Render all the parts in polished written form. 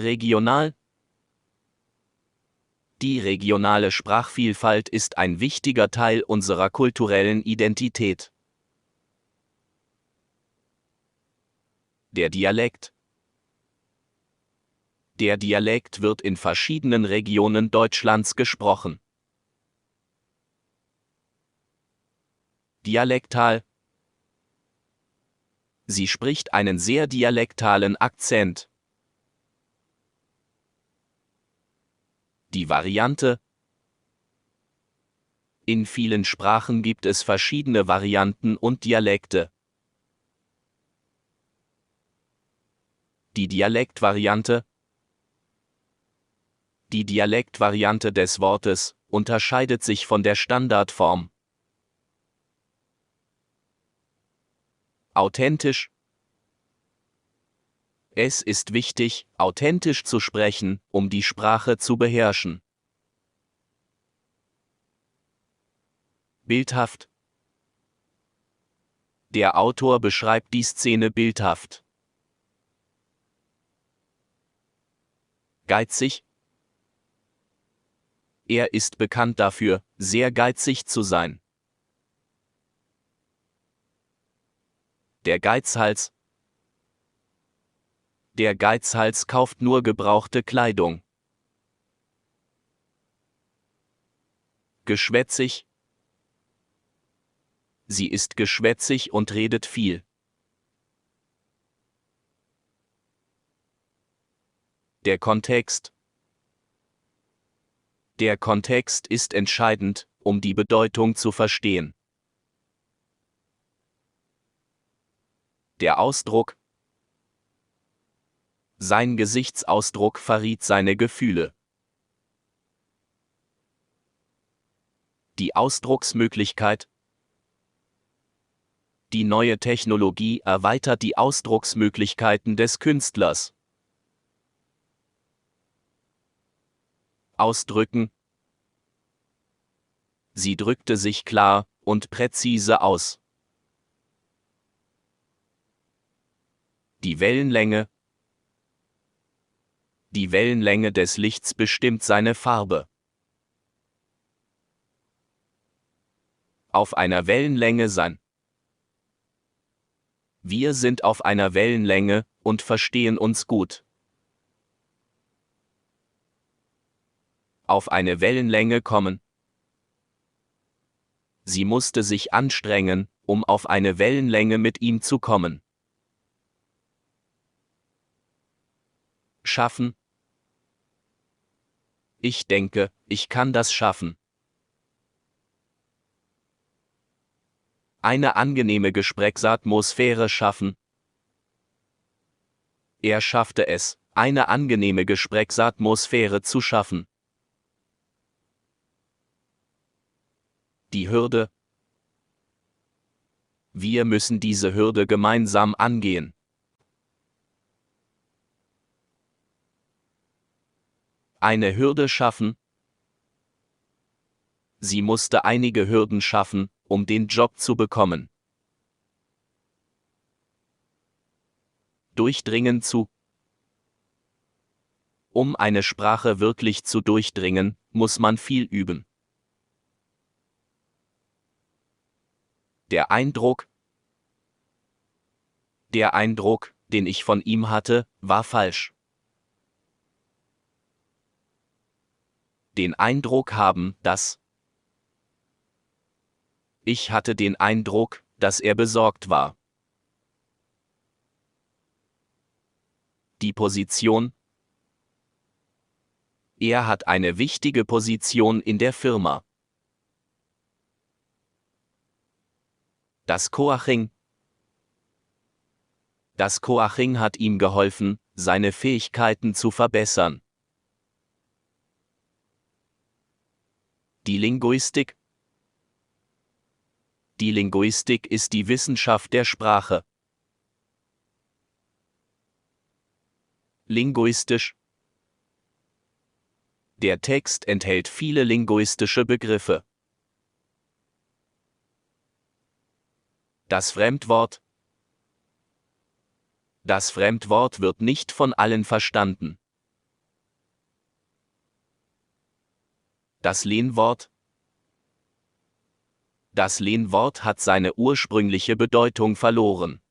Regional. Die regionale Sprachvielfalt ist ein wichtiger Teil unserer kulturellen Identität. Der Dialekt. Der Dialekt wird in verschiedenen Regionen Deutschlands gesprochen. Dialektal. Sie spricht einen sehr dialektalen Akzent. Die Variante. In vielen Sprachen gibt es verschiedene Varianten und Dialekte. Die Dialektvariante. Die Dialektvariante des Wortes unterscheidet sich von der Standardform. Authentisch. Es ist wichtig, authentisch zu sprechen, um die Sprache zu beherrschen. Bildhaft. Der Autor beschreibt die Szene bildhaft. Geizig. Er ist bekannt dafür, sehr geizig zu sein. Der Geizhals. Der Geizhals kauft nur gebrauchte Kleidung. Geschwätzig. Sie ist geschwätzig und redet viel. Der Kontext. Der Kontext ist entscheidend, um die Bedeutung zu verstehen. Der Ausdruck. Sein Gesichtsausdruck verriet seine Gefühle. Die Ausdrucksmöglichkeit. Die neue Technologie erweitert die Ausdrucksmöglichkeiten des Künstlers. Ausdrücken. Sie drückte sich klar und präzise aus. Die Wellenlänge. Die Wellenlänge des Lichts bestimmt seine Farbe. Auf einer Wellenlänge sein. Wir sind auf einer Wellenlänge und verstehen uns gut. Auf eine Wellenlänge kommen. Sie musste sich anstrengen, um auf eine Wellenlänge mit ihm zu kommen. Schaffen. Ich denke, ich kann das schaffen. Eine angenehme Gesprächsatmosphäre schaffen. Er schaffte es, eine angenehme Gesprächsatmosphäre zu schaffen. Die Hürde. Wir müssen diese Hürde gemeinsam angehen. Eine Hürde schaffen. Sie musste einige Hürden schaffen, um den Job zu bekommen. Durchdringen zu. Um eine Sprache wirklich zu durchdringen, muss man viel üben. Der Eindruck. Der Eindruck, den ich von ihm hatte, war falsch. Den Eindruck haben, dass. Ich hatte den Eindruck, dass er besorgt war. Die Position. Er hat eine wichtige Position in der Firma. Das Coaching. Das Coaching hat ihm geholfen, seine Fähigkeiten zu verbessern. Die Linguistik. Die Linguistik ist die Wissenschaft der Sprache. Linguistisch. Der Text enthält viele linguistische Begriffe. Das Fremdwort. Das Fremdwort wird nicht von allen verstanden. Das Lehnwort. Das Lehnwort hat seine ursprüngliche Bedeutung verloren.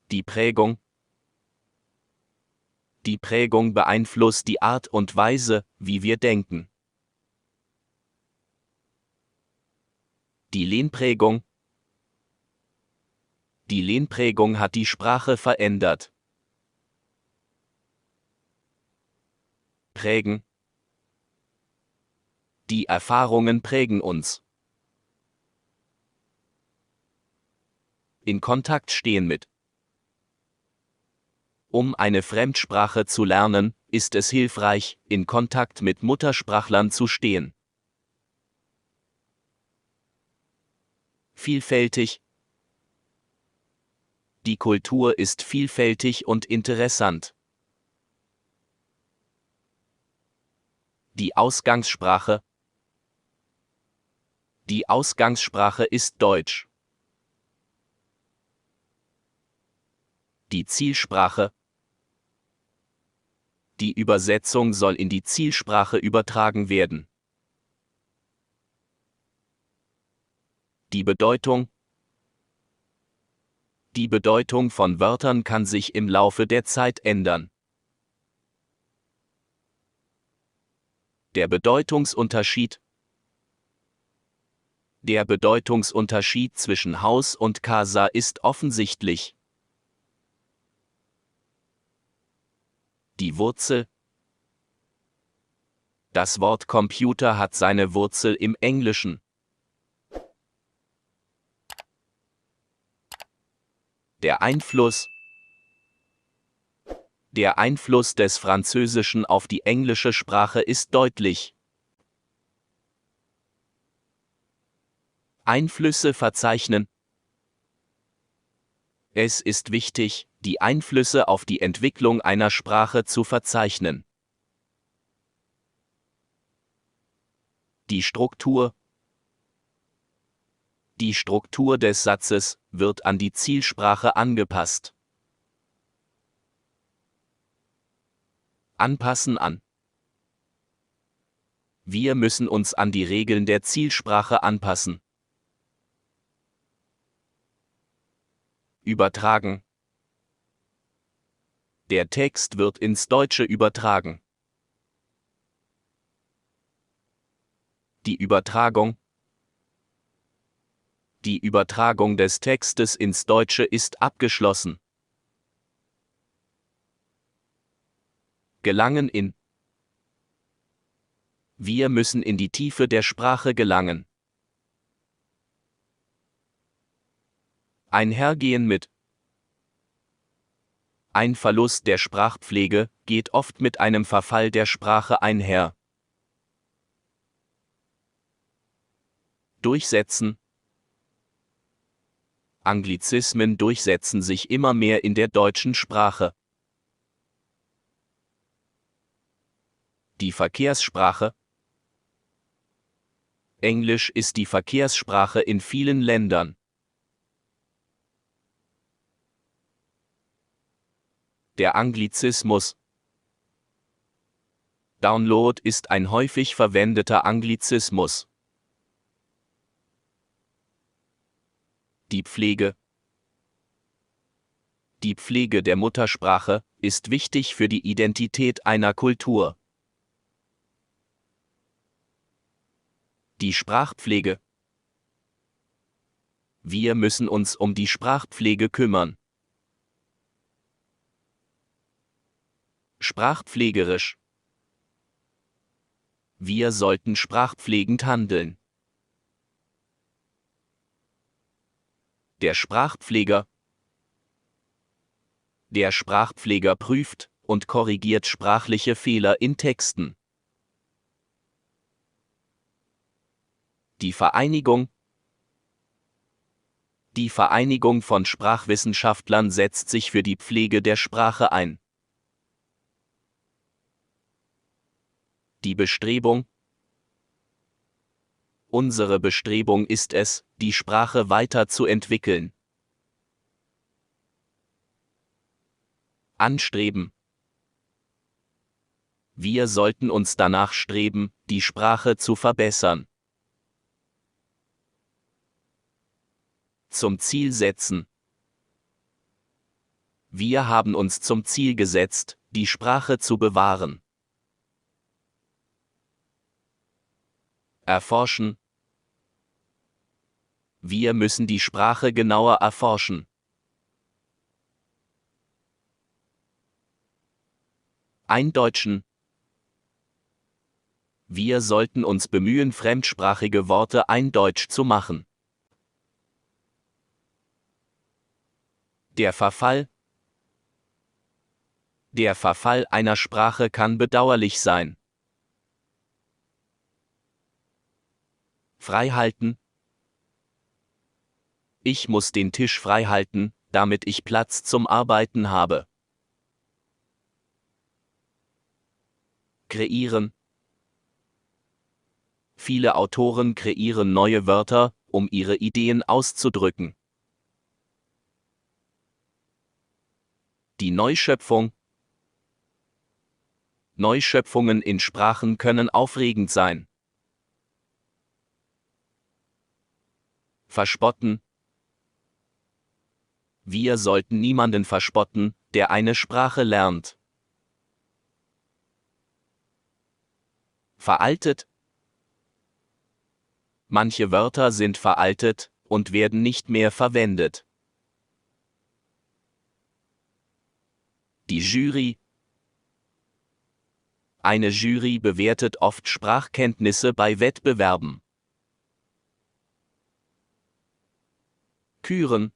Die Prägung. Die Prägung beeinflusst die Art und Weise, wie wir denken. Die Lehnprägung. Die Lehnprägung hat die Sprache verändert. Prägen. Die Erfahrungen prägen uns. In Kontakt stehen mit. Um eine Fremdsprache zu lernen, ist es hilfreich, in Kontakt mit Muttersprachlern zu stehen. Vielfältig. Die Kultur ist vielfältig und interessant. Die Ausgangssprache. Die Ausgangssprache ist Deutsch. Die Zielsprache. Die Übersetzung soll in die Zielsprache übertragen werden. Die Bedeutung. Die Bedeutung von Wörtern kann sich im Laufe der Zeit ändern. Der Bedeutungsunterschied. Der Bedeutungsunterschied zwischen Haus und Casa ist offensichtlich. Die Wurzel. Das Wort Computer hat seine Wurzel im Englischen. Der Einfluss. Der Einfluss des Französischen auf die englische Sprache ist deutlich. Einflüsse verzeichnen. Es ist wichtig, die Einflüsse auf die Entwicklung einer Sprache zu verzeichnen. Die Struktur. Die Struktur des Satzes wird an die Zielsprache angepasst. Anpassen an. Wir müssen uns an die Regeln der Zielsprache anpassen. Übertragen. Der Text wird ins Deutsche übertragen. Die Übertragung. Die Übertragung des Textes ins Deutsche ist abgeschlossen. Gelangen in. Wir müssen in die Tiefe der Sprache gelangen. Einhergehen mit. Ein Verlust der Sprachpflege geht oft mit einem Verfall der Sprache einher. Durchsetzen. Anglizismen durchsetzen sich immer mehr in der deutschen Sprache. Die Verkehrssprache. Englisch ist die Verkehrssprache in vielen Ländern. Der Anglizismus. Download ist ein häufig verwendeter Anglizismus. Die Pflege. Die Pflege der Muttersprache ist wichtig für die Identität einer Kultur. Die Sprachpflege. Wir müssen uns um die Sprachpflege kümmern. Sprachpflegerisch. Wir sollten sprachpflegend handeln. Der Sprachpfleger. Der Sprachpfleger prüft und korrigiert sprachliche Fehler in Texten. Die Vereinigung. Die Vereinigung von Sprachwissenschaftlern setzt sich für die Pflege der Sprache ein. Die Bestrebung. Unsere Bestrebung ist es, die Sprache weiterzuentwickeln. Anstreben. Wir sollten uns danach streben, die Sprache zu verbessern. Zum Ziel setzen. Wir haben uns zum Ziel gesetzt, die Sprache zu bewahren. Erforschen. Wir müssen die Sprache genauer erforschen. Eindeutschen. Wir sollten uns bemühen, fremdsprachige Worte eindeutsch zu machen. Der Verfall. Der Verfall einer Sprache kann bedauerlich sein. Freihalten. Ich muss den Tisch freihalten, damit ich Platz zum Arbeiten habe. Kreieren. Viele Autoren kreieren neue Wörter, um ihre Ideen auszudrücken. Die Neuschöpfung. Neuschöpfungen in Sprachen können aufregend sein. Verspotten. Wir sollten niemanden verspotten, der eine Sprache lernt. Veraltet. Manche Wörter sind veraltet und werden nicht mehr verwendet. Die Jury. Eine Jury bewertet oft Sprachkenntnisse bei Wettbewerben. Küren.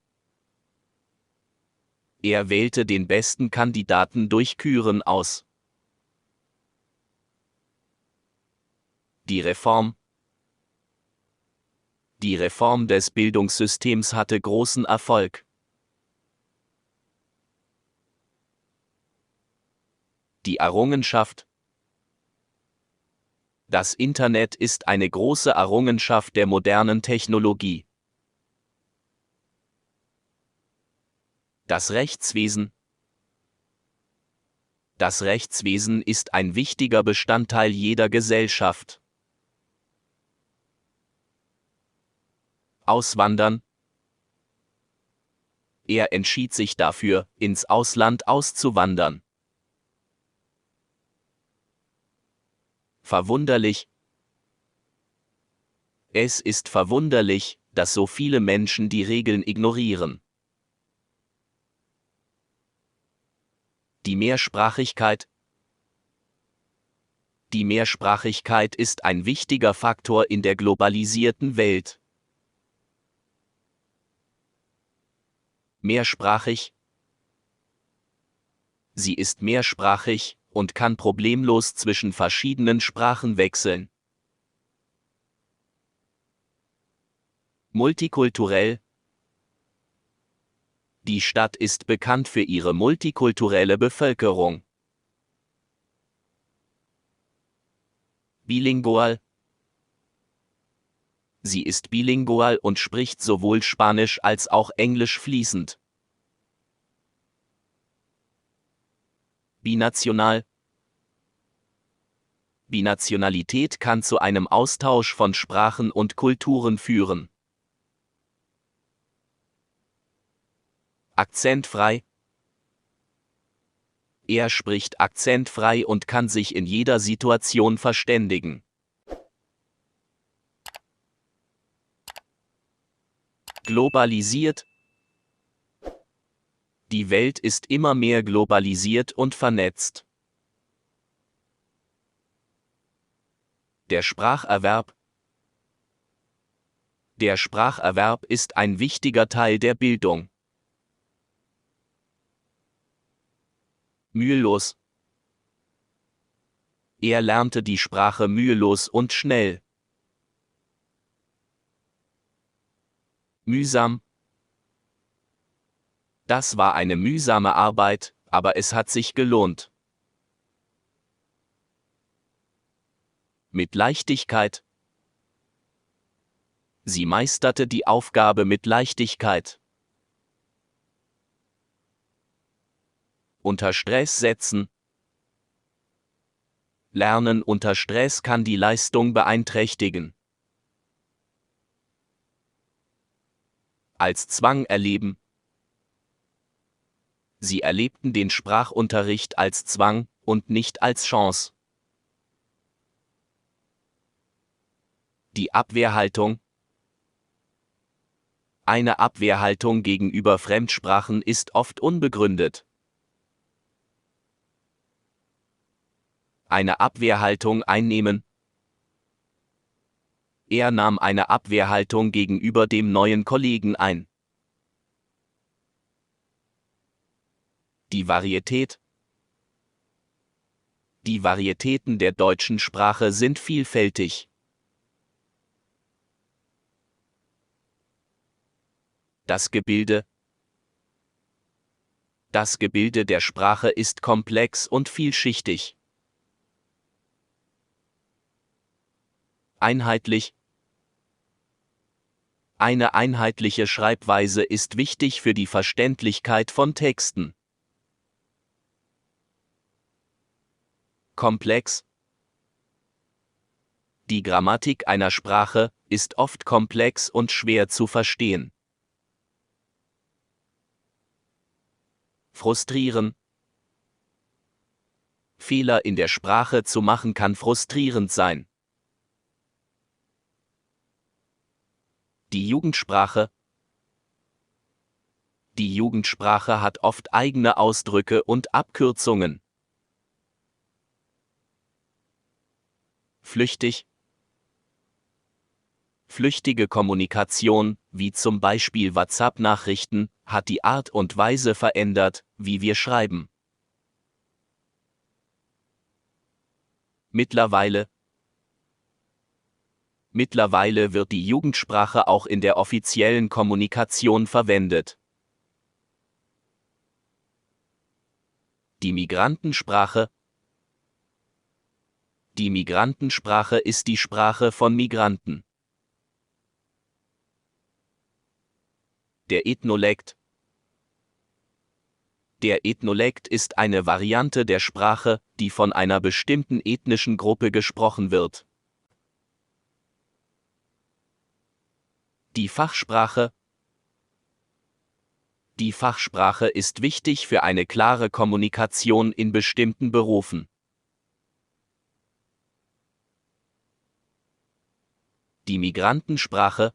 Er wählte den besten Kandidaten durch Küren aus. Die Reform. Die Reform des Bildungssystems hatte großen Erfolg. Die Errungenschaft. Das Internet ist eine große Errungenschaft der modernen Technologie. Das Rechtswesen. Das Rechtswesen ist ein wichtiger Bestandteil jeder Gesellschaft. Auswandern. Er entschied sich dafür, ins Ausland auszuwandern. Verwunderlich. Es ist verwunderlich, dass so viele Menschen die Regeln ignorieren. Die Mehrsprachigkeit. Die Mehrsprachigkeit ist ein wichtiger Faktor in der globalisierten Welt. Mehrsprachig. Sie ist mehrsprachig und kann problemlos zwischen verschiedenen Sprachen wechseln. Multikulturell. Die Stadt ist bekannt für ihre multikulturelle Bevölkerung. Bilingual. Sie ist bilingual und spricht sowohl Spanisch als auch Englisch fließend. Binational. Binationalität kann zu einem Austausch von Sprachen und Kulturen führen. Akzentfrei. Er spricht akzentfrei und kann sich in jeder Situation verständigen. Globalisiert. Die Welt ist immer mehr globalisiert und vernetzt. Der Spracherwerb. Der Spracherwerb ist ein wichtiger Teil der Bildung. Mühelos. Er lernte die Sprache mühelos und schnell. Mühsam. Das war eine mühsame Arbeit, aber es hat sich gelohnt. Mit Leichtigkeit. Sie meisterte die Aufgabe mit Leichtigkeit. Unter Stress setzen. Lernen unter Stress kann die Leistung beeinträchtigen. Als Zwang erleben. Sie erlebten den Sprachunterricht als Zwang und nicht als Chance. Die Abwehrhaltung. Eine Abwehrhaltung gegenüber Fremdsprachen ist oft unbegründet. Eine Abwehrhaltung einnehmen. Er nahm eine Abwehrhaltung gegenüber dem neuen Kollegen ein. Die Varietät. Die Varietäten der deutschen Sprache sind vielfältig. Das Gebilde. Das Gebilde der Sprache ist komplex und vielschichtig. Einheitlich. Eine einheitliche Schreibweise ist wichtig für die Verständlichkeit von Texten. Komplex. Die Grammatik einer Sprache ist oft komplex und schwer zu verstehen. Frustrieren. Fehler in der Sprache zu machen kann frustrierend sein. Die Jugendsprache. Die Jugendsprache hat oft eigene Ausdrücke und Abkürzungen. Flüchtig. Flüchtige Kommunikation, wie zum Beispiel WhatsApp-Nachrichten, hat die Art und Weise verändert, wie wir schreiben. Mittlerweile wird die Jugendsprache auch in der offiziellen Kommunikation verwendet. Die Migrantensprache. Die Migrantensprache ist die Sprache von Migranten. Der Ethnolekt. Der Ethnolekt ist eine Variante der Sprache, die von einer bestimmten ethnischen Gruppe gesprochen wird. Die Fachsprache. Die Fachsprache ist wichtig für eine klare Kommunikation in bestimmten Berufen. Die Migrantensprache.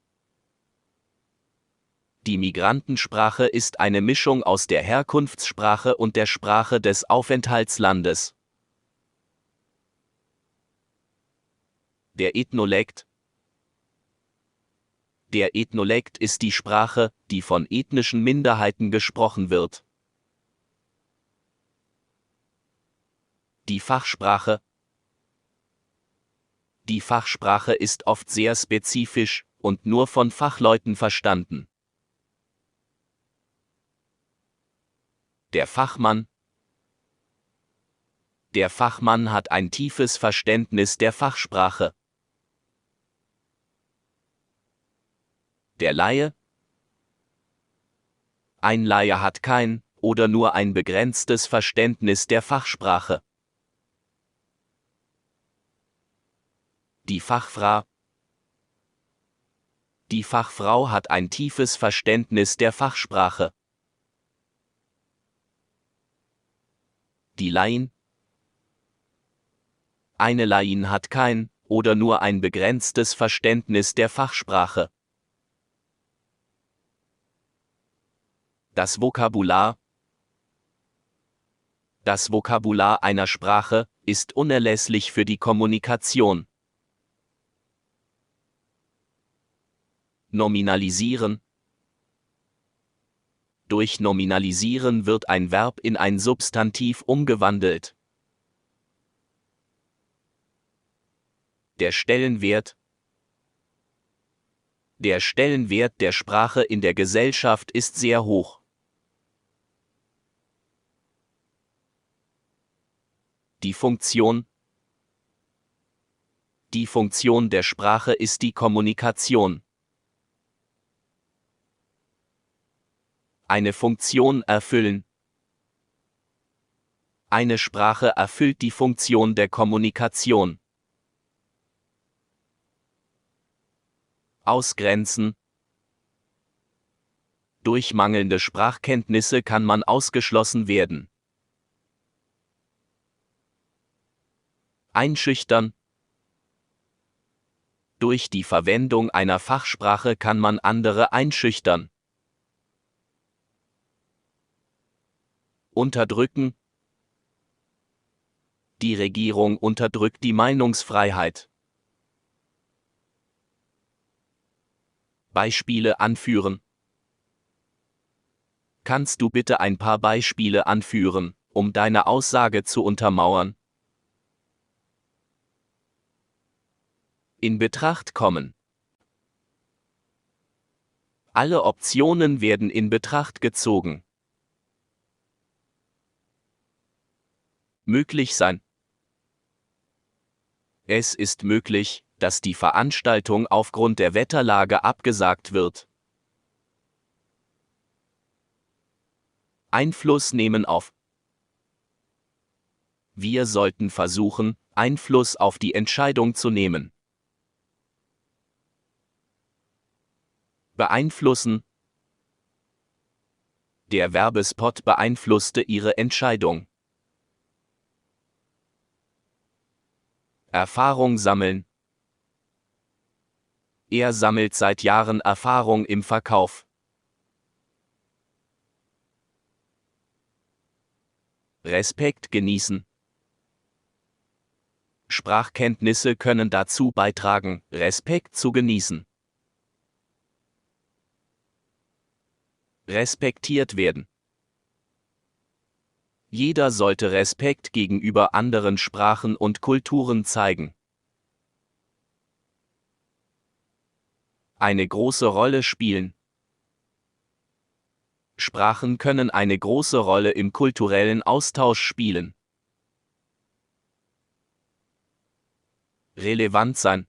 Die Migrantensprache ist eine Mischung aus der Herkunftssprache und der Sprache des Aufenthaltslandes. Der Ethnolekt. Der Ethnolekt ist die Sprache, die von ethnischen Minderheiten gesprochen wird. Die Fachsprache. Die Fachsprache ist oft sehr spezifisch und nur von Fachleuten verstanden. Der Fachmann. Der Fachmann hat ein tiefes Verständnis der Fachsprache. Der Laie. Ein Laie hat kein oder nur ein begrenztes Verständnis der Fachsprache. Die Fachfrau. Die Fachfrau hat ein tiefes Verständnis der Fachsprache. Die Laien. Eine Laien hat kein oder nur ein begrenztes Verständnis der Fachsprache. Das Vokabular. Das Vokabular einer Sprache ist unerlässlich für die Kommunikation. Nominalisieren. Durch Nominalisieren wird ein Verb in ein Substantiv umgewandelt. Der Stellenwert. Der Stellenwert der Sprache in der Gesellschaft ist sehr hoch. Die Funktion. Die Funktion der Sprache ist die Kommunikation. Eine Funktion erfüllen. Eine Sprache erfüllt die Funktion der Kommunikation. Ausgrenzen. Durch mangelnde Sprachkenntnisse kann man ausgeschlossen werden. Einschüchtern. Durch die Verwendung einer Fachsprache kann man andere einschüchtern. Unterdrücken. Die Regierung unterdrückt die Meinungsfreiheit. Beispiele anführen. Kannst du bitte ein paar Beispiele anführen, um deine Aussage zu untermauern? In Betracht kommen. Alle Optionen werden in Betracht gezogen. Möglich sein. Es ist möglich, dass die Veranstaltung aufgrund der Wetterlage abgesagt wird. Einfluss nehmen auf. Wir sollten versuchen, Einfluss auf die Entscheidung zu nehmen. Beeinflussen. Der Werbespot beeinflusste ihre Entscheidung. Erfahrung sammeln. Er sammelt seit Jahren Erfahrung im Verkauf. Respekt genießen. Sprachkenntnisse können dazu beitragen, Respekt zu genießen. Respektiert werden. Jeder sollte Respekt gegenüber anderen Sprachen und Kulturen zeigen. Eine große Rolle spielen. Sprachen können eine große Rolle im kulturellen Austausch spielen. Relevant sein.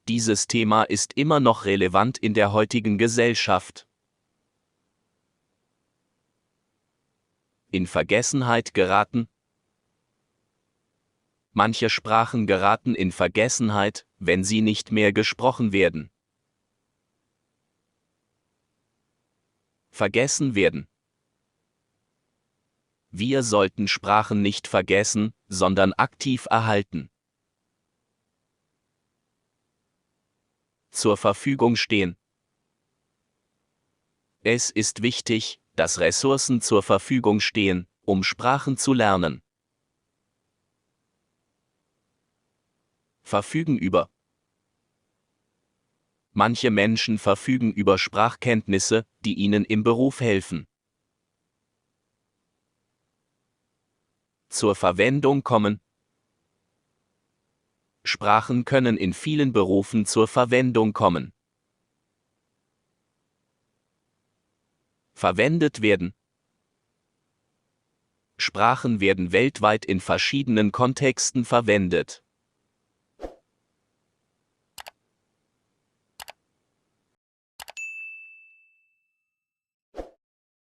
Dieses Thema ist immer noch relevant in der heutigen Gesellschaft. In Vergessenheit geraten. Manche Sprachen geraten in Vergessenheit, wenn sie nicht mehr gesprochen werden. Vergessen werden. Wir sollten Sprachen nicht vergessen, sondern aktiv erhalten. Zur Verfügung stehen. Es ist wichtig, dass Ressourcen zur Verfügung stehen, um Sprachen zu lernen. Verfügen über. Manche Menschen verfügen über Sprachkenntnisse, die ihnen im Beruf helfen. Zur Verwendung kommen. Sprachen können in vielen Berufen zur Verwendung kommen. Verwendet werden. Sprachen werden weltweit in verschiedenen Kontexten verwendet.